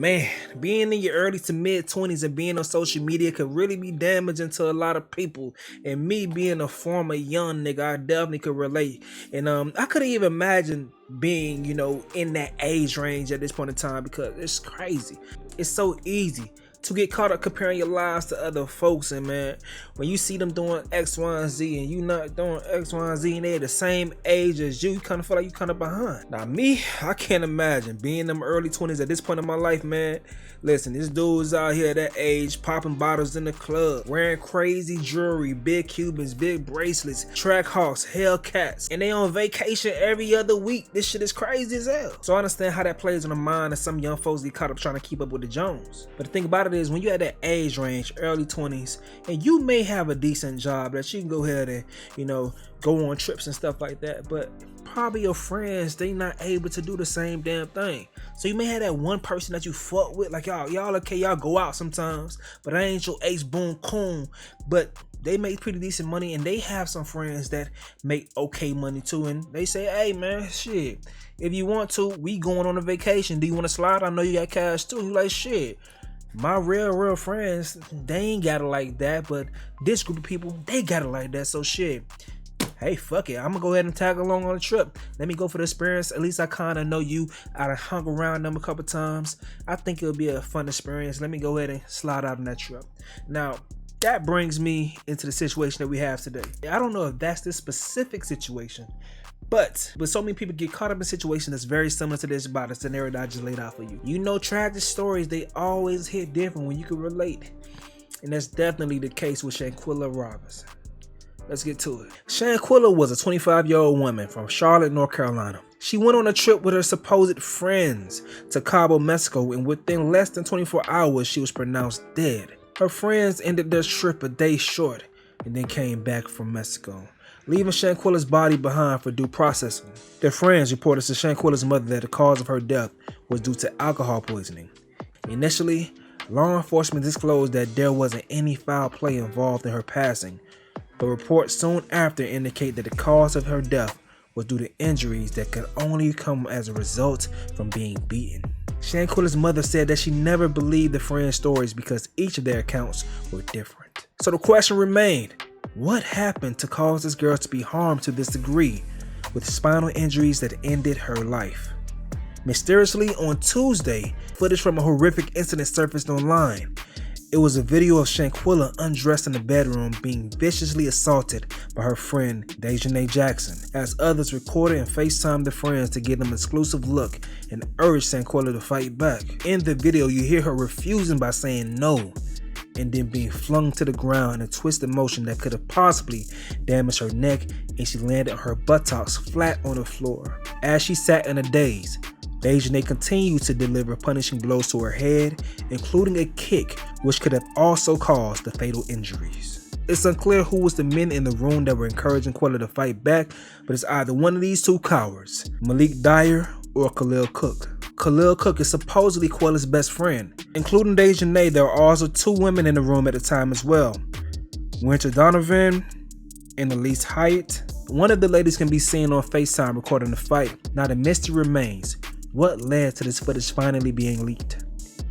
Man, being in your early to mid 20s and being on social media could really be damaging to a lot of people. And me being a former young nigga, I definitely could relate. And I couldn't even imagine being, in that age range at this point in time, because it's crazy. It's so easy to get caught up comparing your lives to other folks, and man, when you see them doing X, Y, and Z and you not doing X, Y, and Z and they're the same age as you kind of feel like you kind of behind. Now me, I can't imagine being in them early 20s at this point in my life, man. Listen, this dude's out here at that age popping bottles in the club, wearing crazy jewelry, big Cubans, big bracelets, Trackhawks, Hellcats, and they on vacation every other week. This shit is crazy as hell. So I understand how that plays on the mind of some young folks get caught up trying to keep up with the Jones. But the thing about it is, when you're at that age range, early 20s, and you may have a decent job that you can go ahead and, go on trips and stuff like that, but probably your friends, they not able to do the same damn thing. So you may have that one person that you fuck with, like y'all okay, y'all go out sometimes, but I ain't your ace boom coon, but they make pretty decent money, and they have some friends that make okay money too, and they say, hey man, shit, if you want to, we going on a vacation, do you want to slide? I know you got cash too. You like, shit, my real friends, they ain't got it like that, but this group of people, they got it like that. So shit, hey, fuck it, I'm gonna go ahead and tag along on the trip. Let me go for the experience. At least I kind of know you. I done hung around them a couple times. I think it'll be a fun experience. Let me go ahead and slide out on that trip. Now, that brings me into the situation that we have today. I don't know if that's this specific situation, but so many people get caught up in a situation that's very similar to this about the scenario that I just laid out for you. Tragic stories, they always hit different when you can relate. And that's definitely the case with Shanquella Robinson. Let's get to it. Shanquella was a 25-year-old woman from Charlotte, North Carolina. She went on a trip with her supposed friends to Cabo, Mexico, and within less than 24 hours, she was pronounced dead. Her friends ended their trip a day short and then came back from Mexico, leaving Shanquella's body behind for due processing. Their friends reported to Shanquella's mother that the cause of her death was due to alcohol poisoning. Initially, law enforcement disclosed that there wasn't any foul play involved in her passing, but reports soon after indicate that the cause of her death was due to injuries that could only come as a result from being beaten. Shanquella's mother said that she never believed the friends' stories because each of their accounts were different. So the question remained, what happened to cause this girl to be harmed to this degree with spinal injuries that ended her life? Mysteriously, on Tuesday, footage from a horrific incident surfaced online. It was a video of Shanquella undressed in the bedroom being viciously assaulted by her friend Dejanay Jackson, as others recorded and FaceTimed the friends to give them an exclusive look and urged Shanquella to fight back. In the video, you hear her refusing by saying no, and then being flung to the ground in a twisted motion that could have possibly damaged her neck, and she landed on her buttocks flat on the floor. As she sat in a daze, Dejanay continued to deliver punishing blows to her head, including a kick, which could have also caused the fatal injuries. It's unclear who was the men in the room that were encouraging Quella to fight back, but it's either one of these two cowards, Malik Dyer or Khalil Cook. Khalil Cook is supposedly Quella's best friend. Including Dejanay, there are also two women in the room at the time as well, Winter Donovan and Elise Hyatt. One of the ladies can be seen on FaceTime recording the fight. Now the mystery remains, what led to this footage finally being leaked?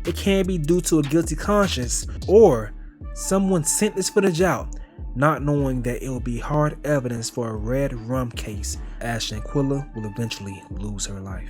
It can be due to a guilty conscience, or someone sent this footage out not knowing that it will be hard evidence for a red rum case, as Shanquella will eventually lose her life.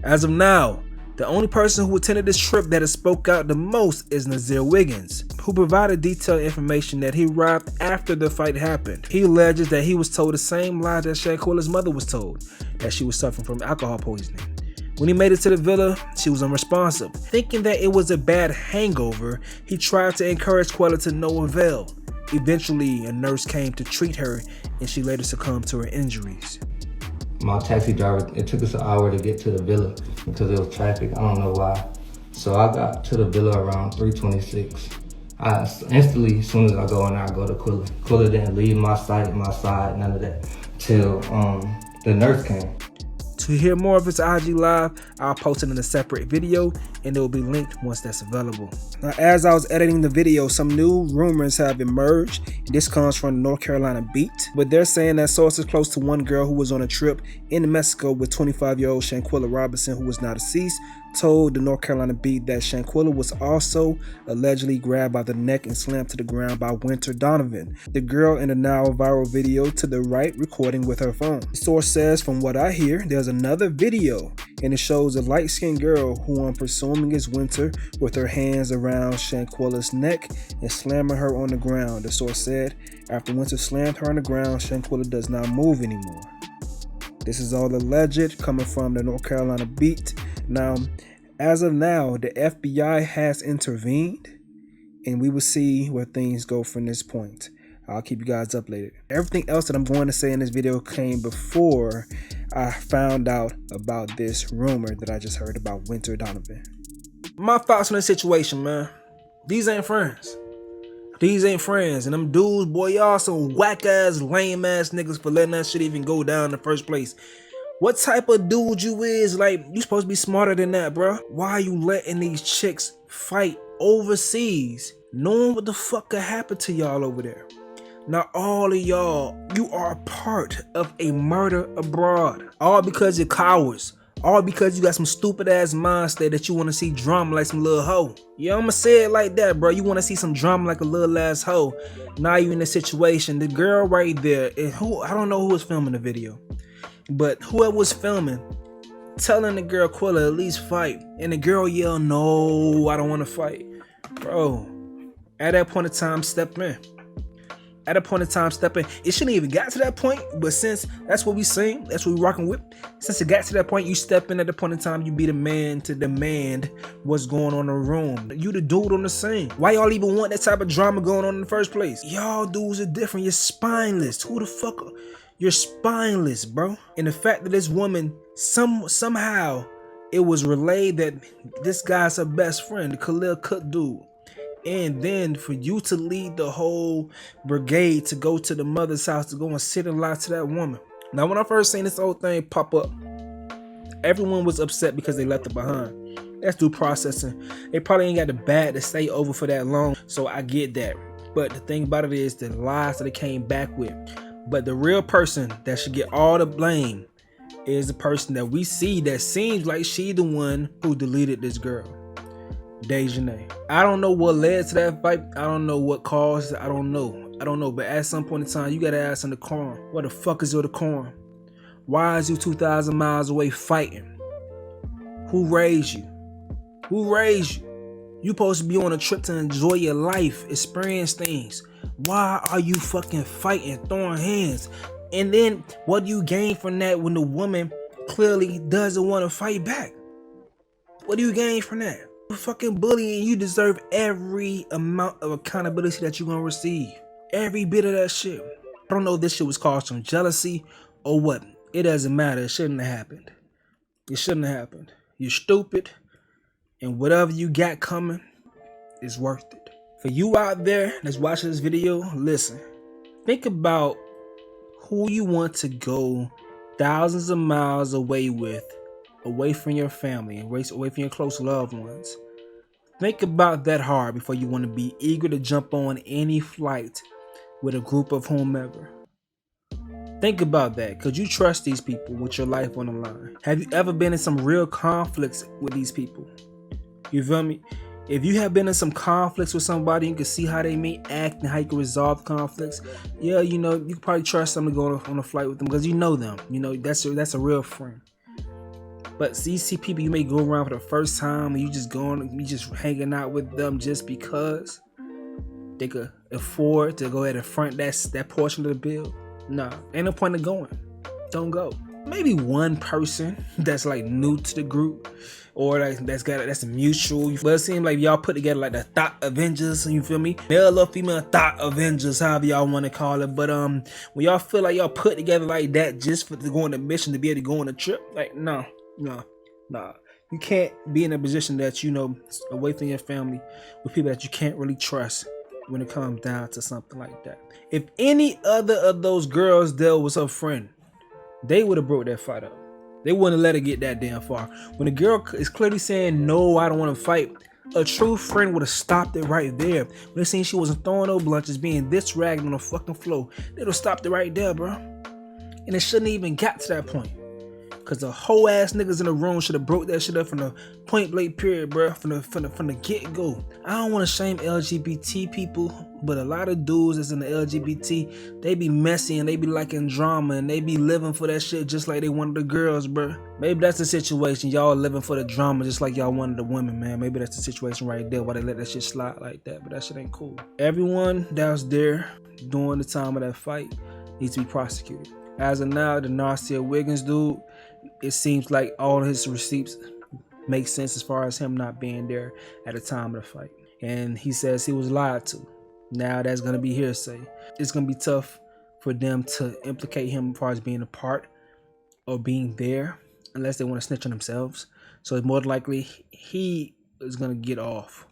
As of now, the only person who attended this trip that has spoke out the most is Nazir Wiggins, who provided detailed information that he arrived after the fight happened. He alleges that he was told the same lie that Shanquella's mother was told, that she was suffering from alcohol poisoning. When he made it to the villa, she was unresponsive. Thinking that it was a bad hangover, he tried to encourage Quella to no avail. Eventually, a nurse came to treat her, and she later succumbed to her injuries. My taxi driver, it took us an hour to get to the villa because there was traffic. I don't know why. So I got to the villa around 3:26. I instantly, as soon as I go in there, I go to Quella. Quella didn't leave my side, none of that, till the nurse came. To hear more of his IG Live, I'll post it in a separate video, and it will be linked once that's available. Now, as I was editing the video, some new rumors have emerged. This comes from the North Carolina Beat, but they're saying that sources close to one girl who was on a trip in Mexico with 25-year-old Shanquella Robinson, who was now deceased, told the North Carolina Beat that Shanquella was also allegedly grabbed by the neck and slammed to the ground by Winter Donovan, the girl in the now viral video to the right recording with her phone. The source says, from what I hear, there's another video and it shows a light-skinned girl who I'm presuming is Winter with her hands around Shanquella's neck and slamming her on the ground. The source said, after Winter slammed her on the ground, Shanquella does not move anymore. This is all alleged, coming from the North Carolina Beat. Now, as of now, the FBI has intervened, and we will see where things go from this point. I'll keep you guys updated. Everything else that I'm going to say in this video came before I found out about this rumor that I just heard about Winter Donovan. My thoughts on the situation, man. These ain't friends. These ain't friends. And them dudes, boy, y'all some whack-ass, lame-ass niggas for letting that shit even go down in the first place. What type of dude you is? Like, you supposed to be smarter than that, bro. Why are you letting these chicks fight overseas, knowing what the fuck could happen to y'all over there? Now, all of y'all, you are a part of a murder abroad. All because you're cowards. All because you got some stupid ass mindset that you want to see drama like some little hoe. Yeah, I'ma say it like that, bro. You want to see some drama like a little ass hoe. Now you in a situation. The girl right there, and I don't know who was filming the video, but whoever was filming, telling the girl Quilla at least fight, and the girl yell, "No, I don't want to fight." Bro, at that point in time, step in. At a point in time, step in. It shouldn't even got to that point, but since that's what we sing, that's what we rocking with. Since it got to that point, you step in at the point in time, you be the man to demand what's going on in the room. You the dude on the scene. Why y'all even want that type of drama going on in the first place? Y'all dudes are different. You're spineless. Who the fuck? You're spineless, bro. And the fact that this woman, somehow, it was relayed that this guy's her best friend, the Khalil Cook dude. And then for you to lead the whole brigade to go to the mother's house to go and sit and lie to that woman. Now, when I first seen this whole thing pop up, everyone was upset because they left it behind. That's due processing. They probably ain't got the bad to stay over for that long, so I get that. But the thing about it is the lies that they came back with. But the real person that should get all the blame is the person that we see that seems like she the one who deleted this girl. Dejanay. I don't know what led to that fight. I don't know what caused it. I don't know. But at some point in time, you gotta ask in the decorum. What the fuck is your decorum? Why is you 2,000 miles away fighting? Who raised you? Who raised you? You supposed to be on a trip to enjoy your life, experience things. Why are you fucking fighting, throwing hands? And then what do you gain from that when the woman clearly doesn't want to fight back? What do you gain from that? You're fucking bullying. You deserve every amount of accountability that you're gonna receive. Every bit of that shit. I don't know if this shit was caused from jealousy or what. It doesn't matter. It shouldn't have happened. It shouldn't have happened. You're stupid. And whatever you got coming is worth it. For you out there that's watching this video, listen. Think about who you want to go thousands of miles away with. Away from your family, away from your close loved ones. Think about that hard before you want to be eager to jump on any flight with a group of whomever. Think about that, because you trust these people with your life on the line. Have you ever been in some real conflicts with these people? You feel me? If you have been in some conflicts with somebody, you can see how they may act and how you can resolve conflicts. Yeah, you know, you can probably trust them to go on a flight with them because you know them. You know, that's a real friend. But you see people you may go around for the first time and you just hanging out with them just because they could afford to go ahead and front that portion of the bill. Nah, ain't no point in going. Don't go. Maybe one person that's like new to the group or like that's a mutual. But it seems like y'all put together like the Thought Avengers, you feel me? Male or female Thought Avengers, however y'all want to call it. But when y'all feel like y'all put together like that just to go on a mission to be able to go on a trip, like no. You can't be in a position that, you know, away from your family with people that you can't really trust when it comes down to something like that. If any other of those girls there was her friend, they would have broke that fight up. They wouldn't have let her get that damn far. When a girl is clearly saying, no, I don't want to fight, a true friend would have stopped it right there. When they seen she wasn't throwing no blunches, being this ragged on the fucking floor, they would have stopped it right there, bro. And it shouldn't even got to that point. Cause the whole ass niggas in the room should have broke that shit up from the point blank period, bro. From the get go. I don't want to shame LGBT people, but a lot of dudes that's in the LGBT, they be messy and they be liking drama and they be living for that shit just like they wanted the girls, bro. Maybe that's the situation. Y'all living for the drama just like y'all wanted the women, man. Maybe that's the situation right there why they let that shit slide like that. But that shit ain't cool. Everyone that was there during the time of that fight needs to be prosecuted. As of now, the Narcia Wiggins dude, it seems like all his receipts make sense as far as him not being there at the time of the fight. And he says he was lied to. Now that's going to be hearsay. It's going to be tough for them to implicate him as far as being a part or being there unless they want to snitch on themselves. So it's more likely he is going to get off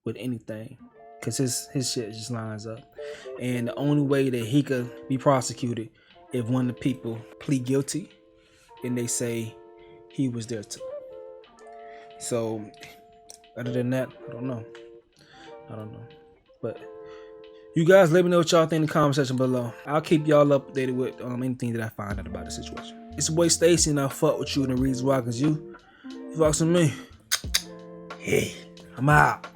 with anything because his shit just lines up. And the only way that he could be prosecuted if one of the people plead guilty and they say he was there too. So other than that, I don't know. But you guys let me know what y'all think in the comment section below. I'll keep y'all updated with anything that I find out about the situation. It's your boy Stacy and I fuck with you and the reason why, cause you fucks with me. Hey, I'm out.